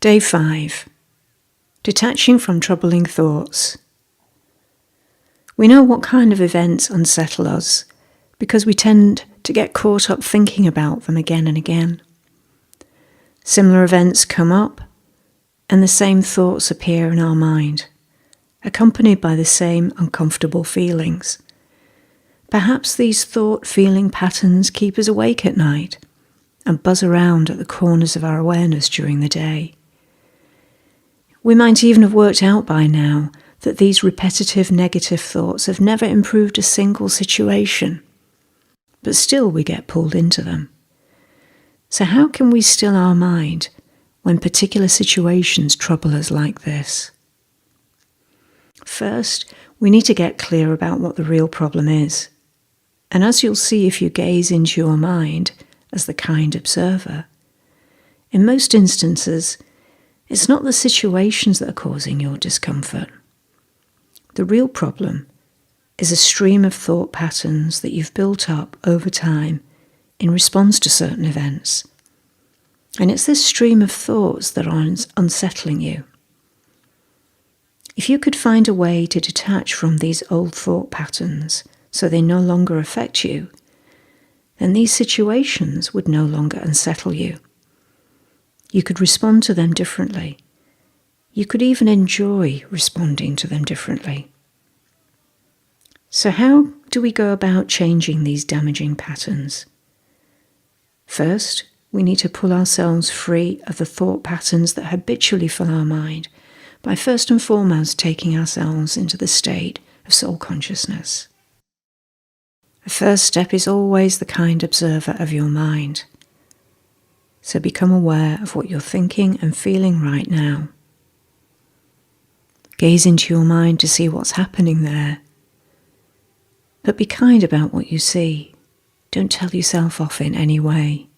Day 5. Detaching from troubling thoughts. We know what kind of events unsettle us because we tend to get caught up thinking about them again and again. Similar events come up and the same thoughts appear in our mind, accompanied by the same uncomfortable feelings. Perhaps these thought-feeling patterns keep us awake at night and buzz around at the corners of our awareness during the day. We might even have worked out by now that these repetitive negative thoughts have never improved a single situation, but still we get pulled into them. So how can we still our mind when particular situations trouble us like this? First, we need to get clear about what the real problem is. And as you'll see if you gaze into your mind as the kind observer, in most instances, it's not the situations that are causing your discomfort. The real problem is a stream of thought patterns that you've built up over time in response to certain events. And it's this stream of thoughts that are unsettling you. If you could find a way to detach from these old thought patterns so they no longer affect you, then these situations would no longer unsettle you. You could respond to them differently. You could even enjoy responding to them differently. So how do we go about changing these damaging patterns? First, we need to pull ourselves free of the thought patterns that habitually fill our mind by first and foremost taking ourselves into the state of soul consciousness. The first step is always the kind observer of your mind. So become aware of what you're thinking and feeling right now. Gaze into your mind to see what's happening there. But be kind about what you see. Don't tell yourself off in any way.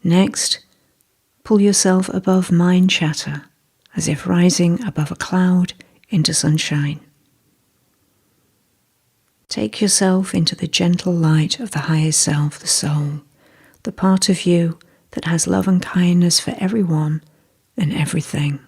Next, pull yourself above mind chatter, as if rising above a cloud into sunshine. Take yourself into the gentle light of the higher self, the soul, the part of you that has love and kindness for everyone and everything.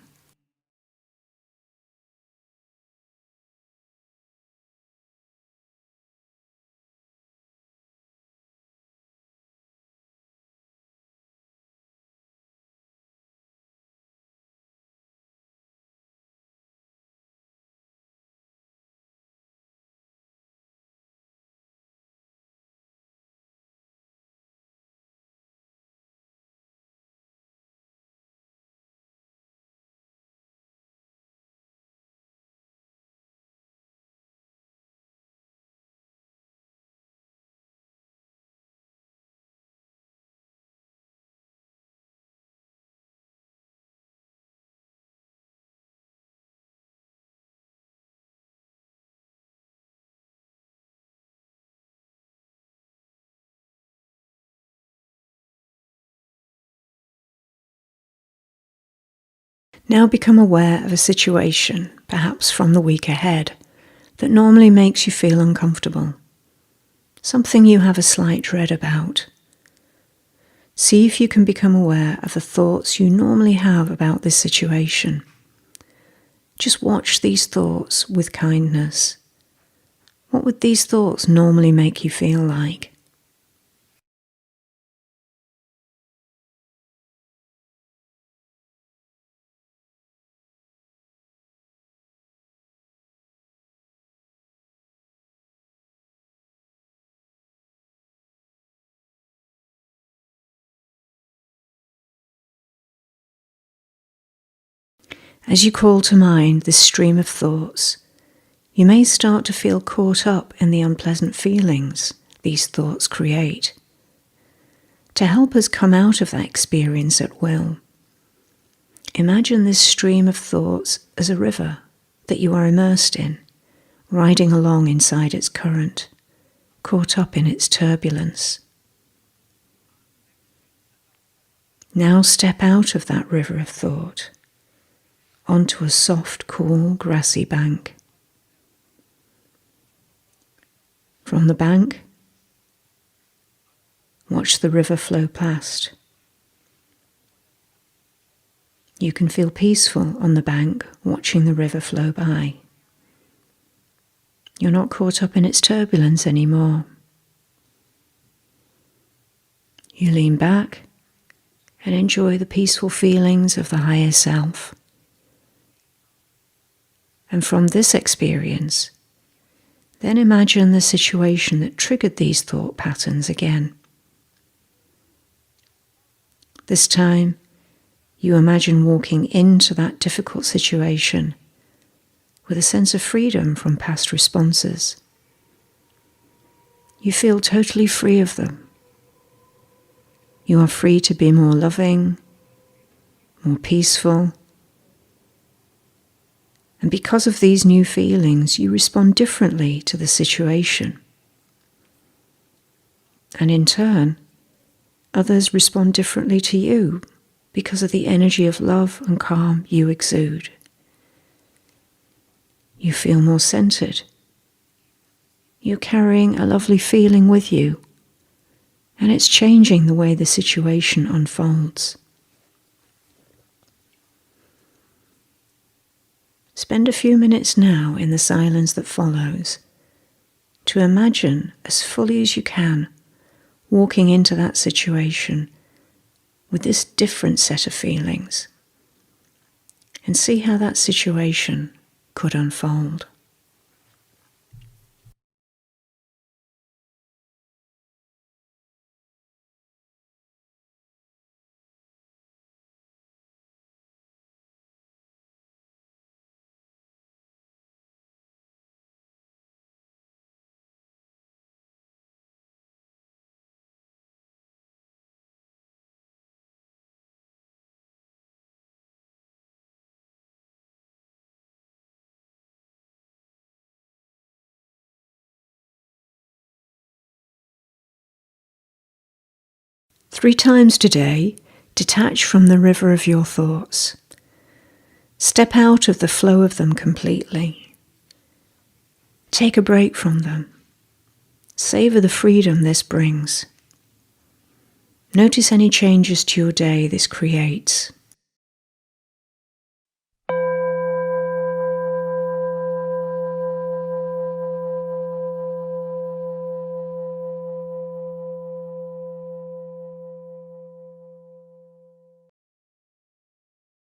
Now become aware of a situation, perhaps from the week ahead, that normally makes you feel uncomfortable. Something you have a slight dread about. See if you can become aware of the thoughts you normally have about this situation. Just watch these thoughts with kindness. What would these thoughts normally make you feel like? As you call to mind this stream of thoughts, you may start to feel caught up in the unpleasant feelings these thoughts create. To help us come out of that experience at will, imagine this stream of thoughts as a river that you are immersed in, riding along inside its current, caught up in its turbulence. Now step out of that river of thought onto a soft, cool, grassy bank. From the bank, watch the river flow past. You can feel peaceful on the bank, watching the river flow by. You're not caught up in its turbulence anymore. You lean back and enjoy the peaceful feelings of the higher self. And from this experience, then imagine the situation that triggered these thought patterns again. This time, you imagine walking into that difficult situation with a sense of freedom from past responses. You feel totally free of them. You are free to be more loving, more peaceful. And because of these new feelings, you respond differently to the situation. And in turn, others respond differently to you because of the energy of love and calm you exude. You feel more centered. You're carrying a lovely feeling with you, and it's changing the way the situation unfolds. Spend a few minutes now in the silence that follows to imagine as fully as you can walking into that situation with this different set of feelings, and see how that situation could unfold. Three times today, detach from the river of your thoughts. Step out of the flow of them completely. Take a break from them. Savor the freedom this brings. Notice any changes to your day this creates.